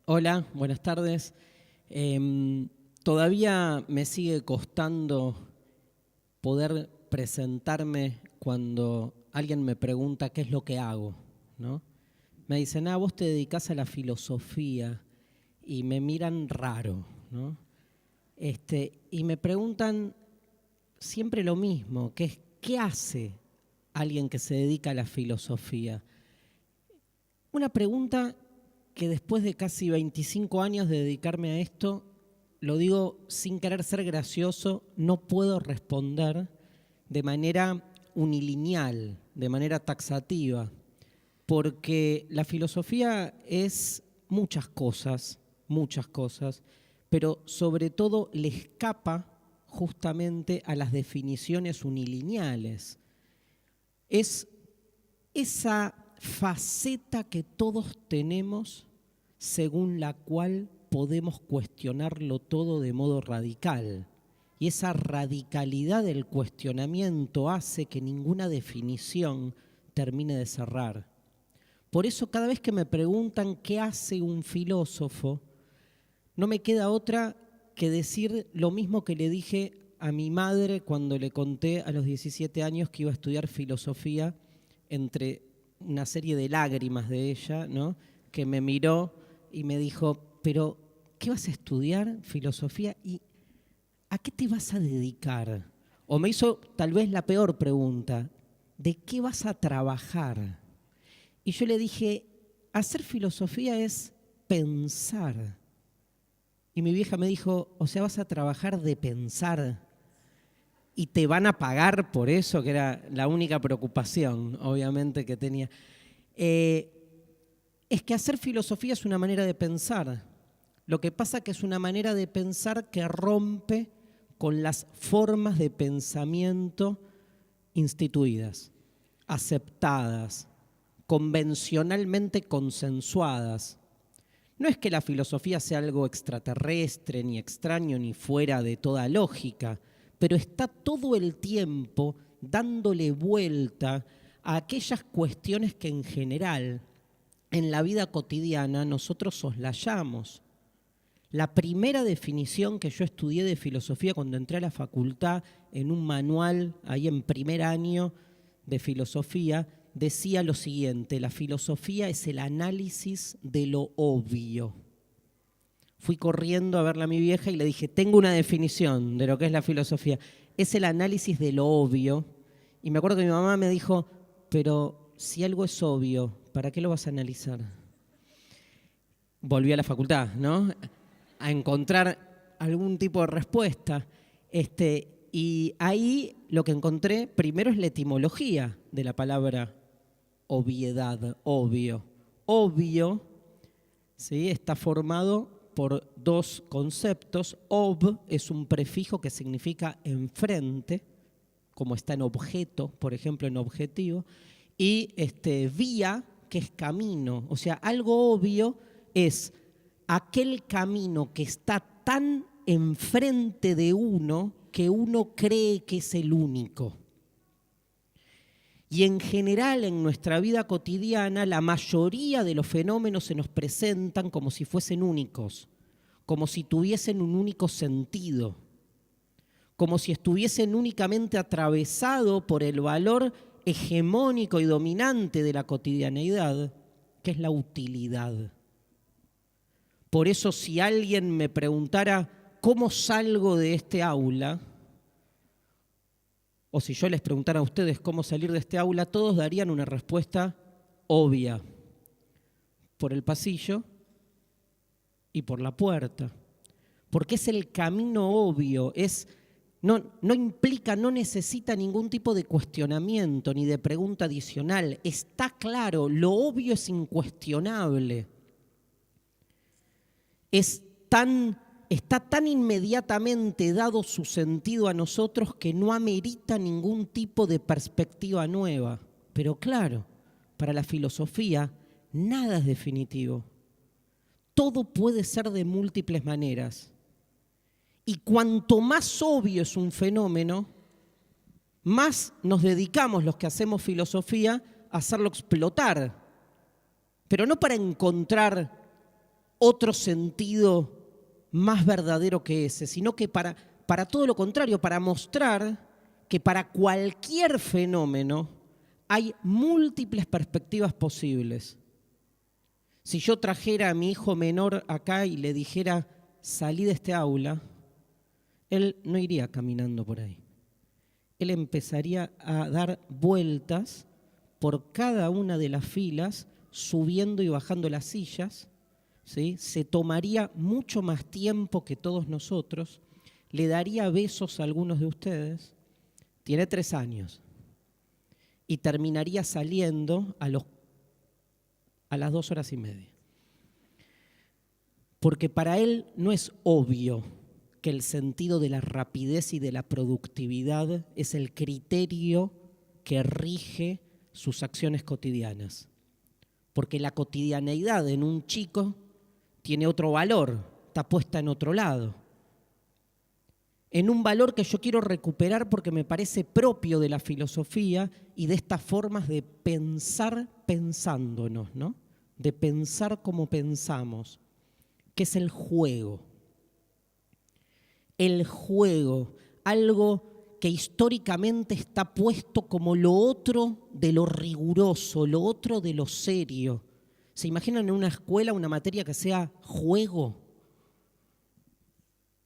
Hola, buenas tardes. Todavía me sigue costando poder presentarme cuando alguien me pregunta qué es lo que hago, ¿no? Me dicen, vos te dedicás a la filosofía y me miran raro, ¿no? Y me preguntan siempre lo mismo, que es, ¿qué hace alguien que se dedica a la filosofía? Una pregunta que después de casi 25 años de dedicarme a esto, lo digo sin querer ser gracioso, no puedo responder de manera unilineal, de manera taxativa, porque la filosofía es muchas cosas, pero sobre todo le escapa justamente a las definiciones unilineales. Es esa faceta que todos tenemos según la cual podemos cuestionarlo todo de modo radical. Y esa radicalidad del cuestionamiento hace que ninguna definición termine de cerrar. Por eso cada vez que me preguntan qué hace un filósofo, no me queda otra que decir lo mismo que le dije a mi madre cuando le conté a los 17 años que iba a estudiar filosofía, entre una serie de lágrimas de ella, ¿no? Que me miró y me dijo, pero ¿qué vas a estudiar? Filosofía. ¿Y a qué te vas a dedicar? O me hizo tal vez la peor pregunta, ¿de qué vas a trabajar? Y yo le dije, hacer filosofía es pensar. Y mi vieja me dijo, o sea, vas a trabajar de pensar y te van a pagar por eso, que era la única preocupación, obviamente, que tenía. Es que hacer filosofía es una manera de pensar. Lo que pasa es que es una manera de pensar que rompe con las formas de pensamiento instituidas, aceptadas, convencionalmente consensuadas. No es que la filosofía sea algo extraterrestre, ni extraño, ni fuera de toda lógica, pero está todo el tiempo dándole vuelta a aquellas cuestiones que en general en la vida cotidiana nosotros soslayamos. La primera definición que yo estudié de filosofía cuando entré a la facultad en un manual ahí en primer año de filosofía decía lo siguiente: la filosofía es el análisis de lo obvio. Fui corriendo a verla a mi vieja y le dije, tengo una definición de lo que es la filosofía. Es el análisis de lo obvio. Y me acuerdo que mi mamá me dijo, pero si algo es obvio, ¿para qué lo vas a analizar? Volví a la facultad, ¿no? A encontrar algún tipo de respuesta. Y ahí lo que encontré primero es la etimología de la palabra obviedad, obvio. Obvio, ¿sí? Está formado por dos conceptos. Ob es un prefijo que significa enfrente, como está en objeto, por ejemplo, en objetivo. Y vía, que es camino. O sea, algo obvio es aquel camino que está tan enfrente de uno que uno cree que es el único. Y en general en nuestra vida cotidiana la mayoría de los fenómenos se nos presentan como si fuesen únicos, como si tuviesen un único sentido, como si estuviesen únicamente atravesados por el valor hegemónico y dominante de la cotidianeidad, que es la utilidad. Por eso si alguien me preguntara ¿cómo salgo de este aula? O si yo les preguntara a ustedes cómo salir de este aula, todos darían una respuesta obvia. Por el pasillo y por la puerta. Porque es el camino obvio, no implica, no necesita ningún tipo de cuestionamiento ni de pregunta adicional. Está claro, lo obvio es incuestionable. Está tan inmediatamente dado su sentido a nosotros que no amerita ningún tipo de perspectiva nueva. Pero claro, para la filosofía nada es definitivo. Todo puede ser de múltiples maneras. Y cuanto más obvio es un fenómeno, más nos dedicamos los que hacemos filosofía a hacerlo explotar. Pero no para encontrar otro sentido más verdadero que ese, sino que para todo lo contrario, para mostrar que para cualquier fenómeno hay múltiples perspectivas posibles. Si yo trajera a mi hijo menor acá y le dijera, salí de este aula, él no iría caminando por ahí. Él empezaría a dar vueltas por cada una de las filas, subiendo y bajando las sillas, ¿sí? Se tomaría mucho más tiempo que todos nosotros, le daría besos a algunos de ustedes, tiene 3 años, y terminaría saliendo a las 2 horas y media. Porque para él no es obvio que el sentido de la rapidez y de la productividad es el criterio que rige sus acciones cotidianas. Porque la cotidianeidad en un chico tiene otro valor, está puesta en otro lado. En un valor que yo quiero recuperar porque me parece propio de la filosofía y de estas formas de pensar pensándonos, ¿no? De pensar como pensamos, que es el juego. El juego, algo que históricamente está puesto como lo otro de lo riguroso, lo otro de lo serio. ¿Se imaginan en una escuela una materia que sea juego?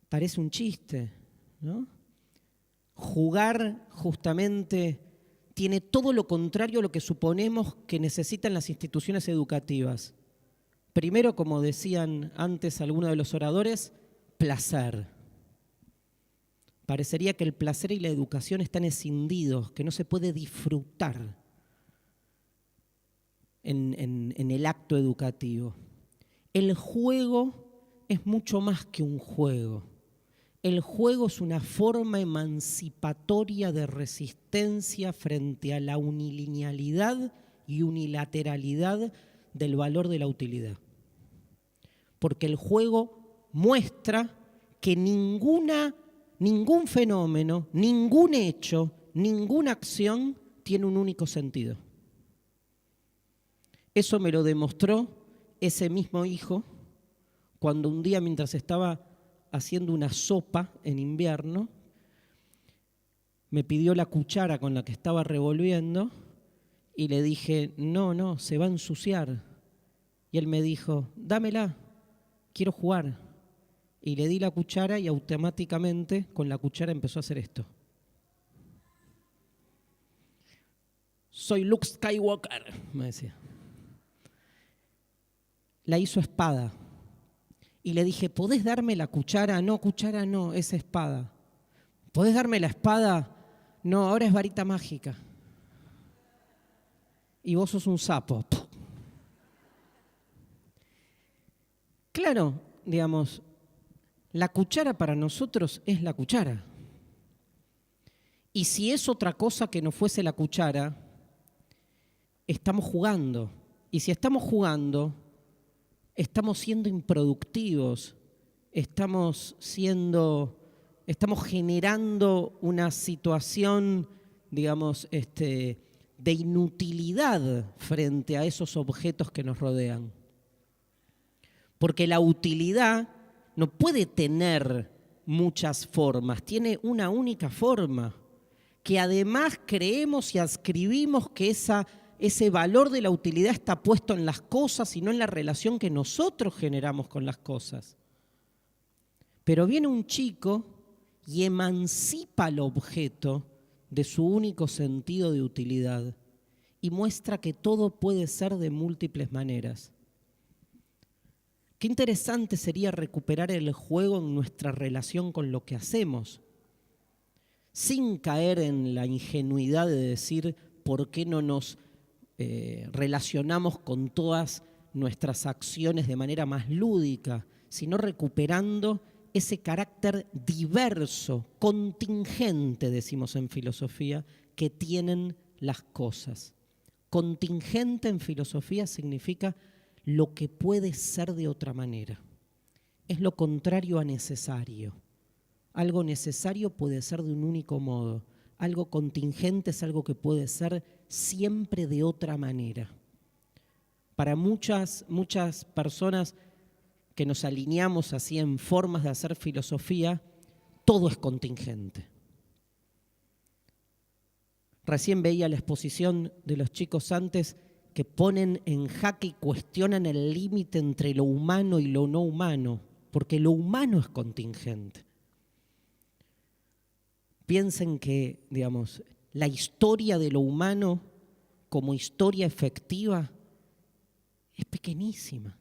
Parece un chiste, ¿no? Jugar justamente tiene todo lo contrario a lo que suponemos que necesitan las instituciones educativas. Primero, como decían antes algunos de los oradores, placer. Parecería que el placer y la educación están escindidos, que no se puede disfrutar en el acto educativo. El juego es mucho más que un juego. El juego es una forma emancipatoria de resistencia frente a la unilinealidad y unilateralidad del valor de la utilidad. Porque el juego muestra que ningún fenómeno, ningún hecho, ninguna acción tiene un único sentido. Eso me lo demostró ese mismo hijo cuando un día, mientras estaba haciendo una sopa en invierno, me pidió la cuchara con la que estaba revolviendo y le dije, no, se va a ensuciar. Y él me dijo, dámela, quiero jugar. Y le di la cuchara y automáticamente con la cuchara empezó a hacer esto. Soy Luke Skywalker, me decía. La hizo espada. Y le dije, ¿podés darme la cuchara? No, cuchara no, es espada. ¿Podés darme la espada? No, ahora es varita mágica. Y vos sos un sapo. Claro, digamos, la cuchara para nosotros es la cuchara. Y si es otra cosa que no fuese la cuchara, estamos jugando. Y si estamos jugando, estamos siendo improductivos, estamos generando una situación, digamos, de inutilidad frente a esos objetos que nos rodean. Porque la utilidad no puede tener muchas formas, tiene una única forma, que además creemos y adscribimos que ese valor de la utilidad está puesto en las cosas y no en la relación que nosotros generamos con las cosas. Pero viene un chico y emancipa al objeto de su único sentido de utilidad y muestra que todo puede ser de múltiples maneras. Qué interesante sería recuperar el juego en nuestra relación con lo que hacemos, sin caer en la ingenuidad de decir por qué no nos relacionamos con todas nuestras acciones de manera más lúdica, sino recuperando ese carácter diverso, contingente, decimos en filosofía, que tienen las cosas. Contingente en filosofía significa lo que puede ser de otra manera. Es lo contrario a necesario. Algo necesario puede ser de un único modo. Algo contingente es algo que puede ser siempre de otra manera. Para muchas personas que nos alineamos así en formas de hacer filosofía, todo es contingente. Recién veía la exposición de los chicos antes que ponen en jaque y cuestionan el límite entre lo humano y lo no humano, porque lo humano es contingente. Piensen que, digamos, la historia de lo humano como historia efectiva es pequeñísima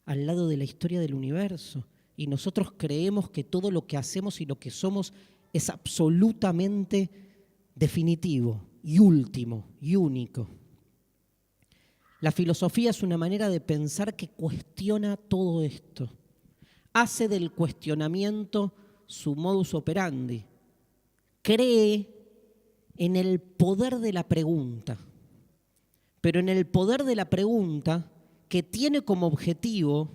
al lado de la historia del universo. Y nosotros creemos que todo lo que hacemos y lo que somos es absolutamente definitivo y último y único. La filosofía es una manera de pensar que cuestiona todo esto. Hace del cuestionamiento su modus operandi. Cree en el poder de la pregunta, pero en el poder de la pregunta que tiene como objetivo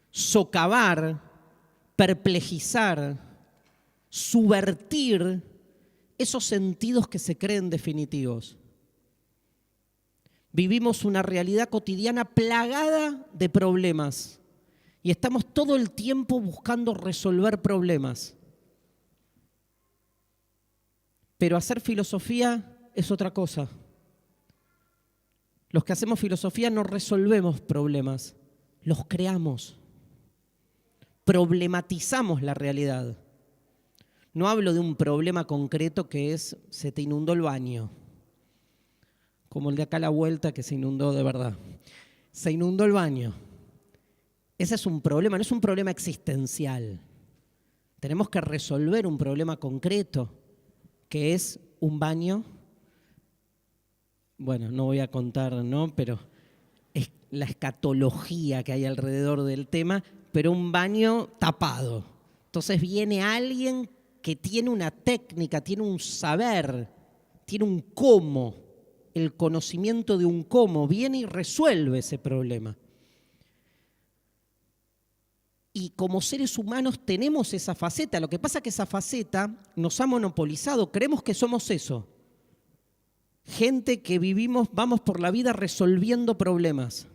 socavar, perplejizar, subvertir esos sentidos que se creen definitivos. Vivimos una realidad cotidiana plagada de problemas y estamos todo el tiempo buscando resolver problemas. Pero hacer filosofía es otra cosa. Los que hacemos filosofía no resolvemos problemas, los creamos. Problematizamos la realidad. No hablo de un problema concreto que es, se te inundó el baño, como el de acá a la vuelta que se inundó de verdad. Se inundó el baño. Ese es un problema, no es un problema existencial. Tenemos que resolver un problema concreto, que es un baño. Bueno, no voy a contar, ¿no? Pero es la escatología que hay alrededor del tema, pero un baño tapado. Entonces viene alguien que tiene una técnica, tiene un saber, tiene un cómo, el conocimiento de un cómo, viene y resuelve ese problema. Y como seres humanos tenemos esa faceta. Lo que pasa es que esa faceta nos ha monopolizado. Creemos que somos eso. Gente que vamos por la vida resolviendo problemas.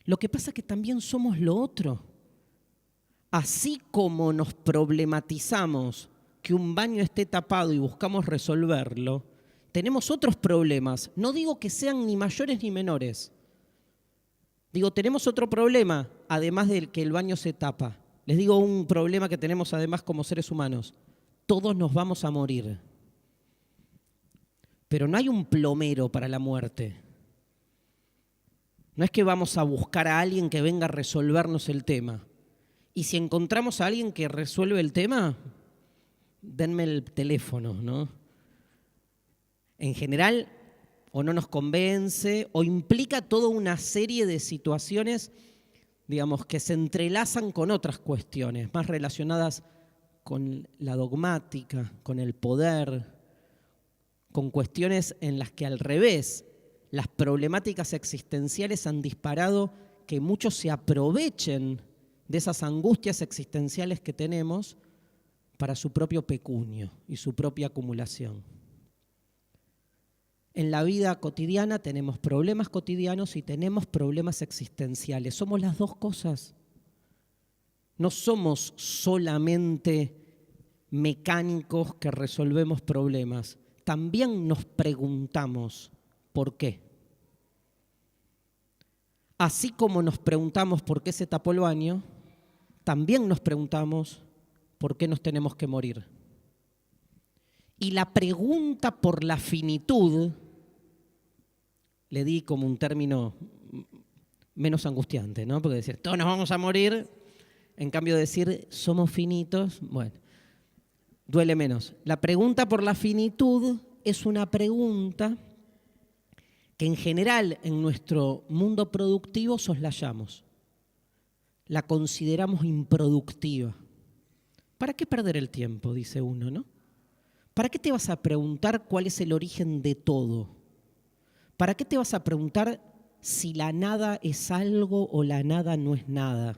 Lo que pasa es que también somos lo otro. Así como nos problematizamos que un baño esté tapado y buscamos resolverlo, tenemos otros problemas. No digo que sean ni mayores ni menores. Digo, tenemos otro problema, además del que el baño se tapa. Les digo un problema que tenemos además como seres humanos. Todos nos vamos a morir. Pero no hay un plomero para la muerte. No es que vamos a buscar a alguien que venga a resolvernos el tema. Y si encontramos a alguien que resuelve el tema, denme el teléfono, ¿no? En general, o no nos convence, o implica toda una serie de situaciones, digamos, que se entrelazan con otras cuestiones, más relacionadas con la dogmática, con el poder, con cuestiones en las que al revés, las problemáticas existenciales han disparado que muchos se aprovechen de esas angustias existenciales que tenemos para su propio pecunio y su propia acumulación. En la vida cotidiana tenemos problemas cotidianos y tenemos problemas existenciales. Somos las dos cosas. No somos solamente mecánicos que resolvemos problemas. También nos preguntamos ¿por qué? Así como nos preguntamos por qué se tapó el baño, también nos preguntamos por qué nos tenemos que morir. Y la pregunta por la finitud, le di como un término menos angustiante, ¿no? Porque decir, todos nos vamos a morir, en cambio decir, somos finitos, bueno, duele menos. La pregunta por la finitud es una pregunta que en general en nuestro mundo productivo soslayamos. La consideramos improductiva. ¿Para qué perder el tiempo? Dice uno, ¿no? ¿Para qué te vas a preguntar cuál es el origen de todo? ¿Para qué te vas a preguntar si la nada es algo o la nada no es nada?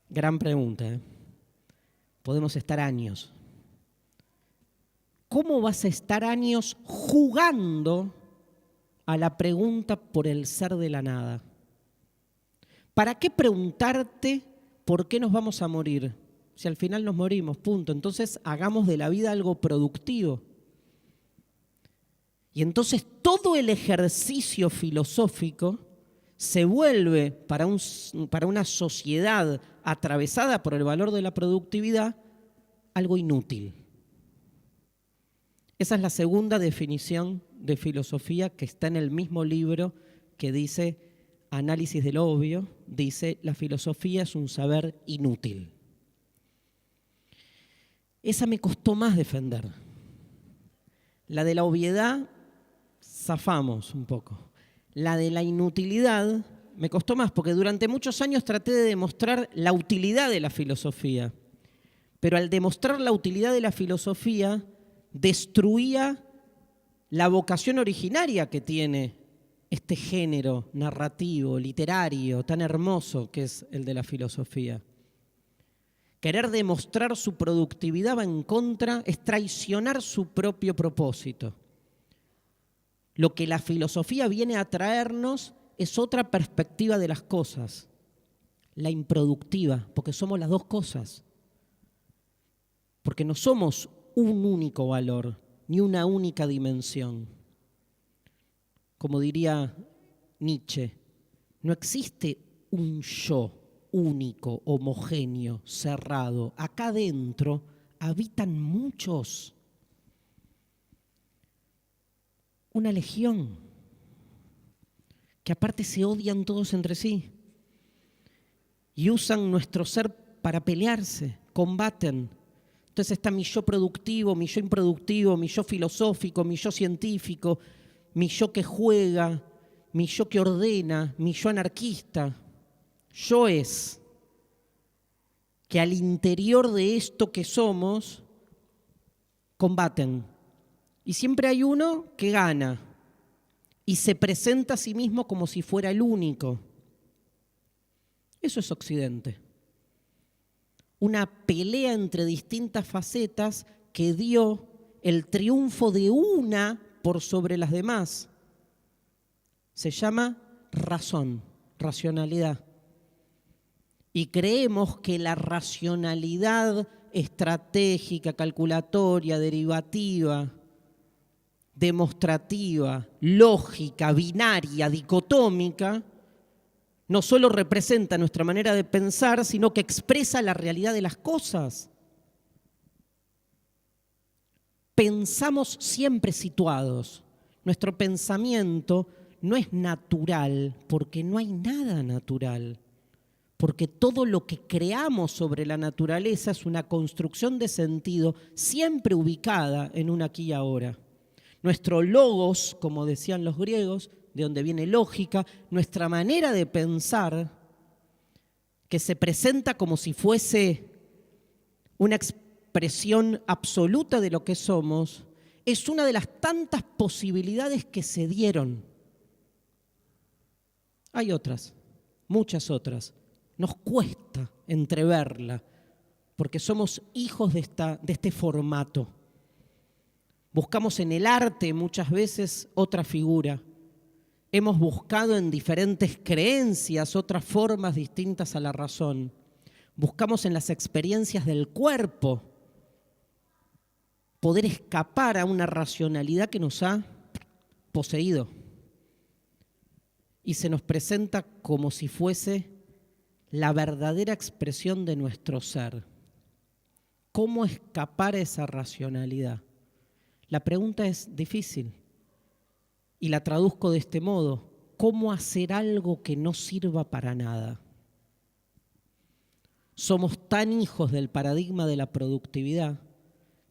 Gran pregunta, ¿eh? Podemos estar años. ¿Cómo vas a estar años jugando a la pregunta por el ser de la nada? ¿Para qué preguntarte por qué nos vamos a morir? Si al final nos morimos, punto. Entonces hagamos de la vida algo productivo. Y entonces todo el ejercicio filosófico se vuelve para una sociedad atravesada por el valor de la productividad algo inútil. Esa es la segunda definición de filosofía que está en el mismo libro que dice Análisis del obvio, dice la filosofía es un saber inútil. Esa me costó más defender. La de la obviedad, zafamos un poco. La de la inutilidad me costó más porque durante muchos años traté de demostrar la utilidad de la filosofía. Pero al demostrar la utilidad de la filosofía, destruía la vocación originaria que tiene este género narrativo, literario, tan hermoso que es el de la filosofía. Querer demostrar su productividad va en contra, es traicionar su propio propósito. Lo que la filosofía viene a traernos es otra perspectiva de las cosas, la improductiva, porque somos las dos cosas. Porque no somos un único valor, ni una única dimensión. Como diría Nietzsche, no existe un yo único, homogéneo, cerrado. Acá adentro habitan muchos. Una legión, que aparte se odian todos entre sí y usan nuestro ser para pelearse, combaten. Entonces está mi yo productivo, mi yo improductivo, mi yo filosófico, mi yo científico, mi yo que juega, mi yo que ordena, mi yo anarquista. Yo es que al interior de esto que somos combaten. Y siempre hay uno que gana y se presenta a sí mismo como si fuera el único. Eso es Occidente. Una pelea entre distintas facetas que dio el triunfo de una por sobre las demás. Se llama razón, racionalidad. Y creemos que la racionalidad estratégica, calculatoria, derivativa, demostrativa, lógica, binaria, dicotómica, no solo representa nuestra manera de pensar, sino que expresa la realidad de las cosas. Pensamos siempre situados. Nuestro pensamiento no es natural, porque no hay nada natural. Porque todo lo que creamos sobre la naturaleza es una construcción de sentido siempre ubicada en un aquí y ahora. Nuestro logos, como decían los griegos, de donde viene lógica, nuestra manera de pensar, que se presenta como si fuese una expresión absoluta de lo que somos, es una de las tantas posibilidades que se dieron. Hay otras, muchas otras. Nos cuesta entreverla, porque somos hijos de este formato. Buscamos en el arte muchas veces otra figura. Hemos buscado en diferentes creencias otras formas distintas a la razón. Buscamos en las experiencias del cuerpo poder escapar a una racionalidad que nos ha poseído. Y se nos presenta como si fuese la verdadera expresión de nuestro ser. ¿Cómo escapar a esa racionalidad? La pregunta es difícil y la traduzco de este modo. ¿Cómo hacer algo que no sirva para nada? Somos tan hijos del paradigma de la productividad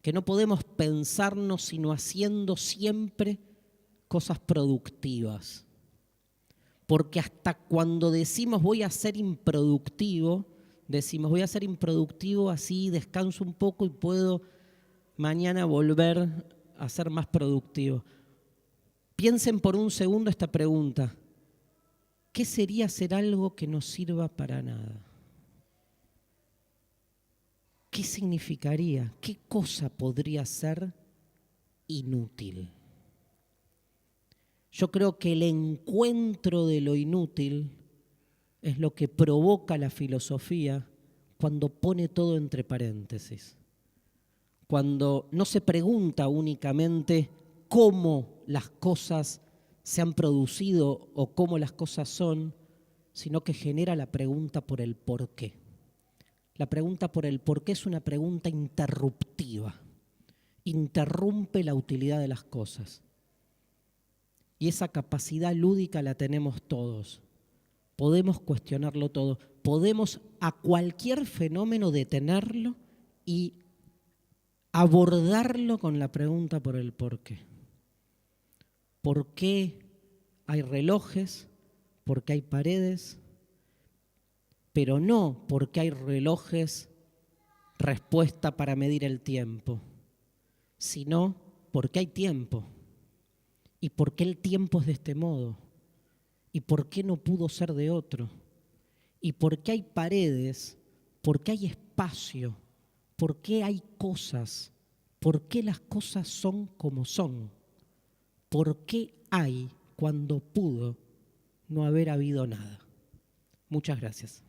que no podemos pensarnos sino haciendo siempre cosas productivas. Porque hasta cuando decimos voy a ser improductivo, decimos voy a ser improductivo así, descanso un poco y puedo mañana volver a ser más productivo. Piensen por un segundo esta pregunta. ¿Qué sería hacer algo que no sirva para nada? ¿Qué significaría? ¿Qué cosa podría ser inútil? Yo creo que el encuentro de lo inútil es lo que provoca la filosofía cuando pone todo entre paréntesis. Cuando no se pregunta únicamente cómo las cosas se han producido o cómo las cosas son, sino que genera la pregunta por el por qué. La pregunta por el por qué es una pregunta interruptiva. Interrumpe la utilidad de las cosas. Y esa capacidad lúdica la tenemos todos. Podemos cuestionarlo todo. Podemos a cualquier fenómeno detenerlo y abordarlo con la pregunta por el por qué. ¿Por qué hay relojes? ¿Por qué hay paredes? Pero no porque hay relojes, respuesta para medir el tiempo, sino porque hay tiempo. ¿Y por qué el tiempo es de este modo? ¿Y por qué no pudo ser de otro? ¿Y por qué hay paredes? ¿Por qué hay espacio? ¿Por qué hay cosas? ¿Por qué las cosas son como son? ¿Por qué hay cuando pudo no haber habido nada? Muchas gracias.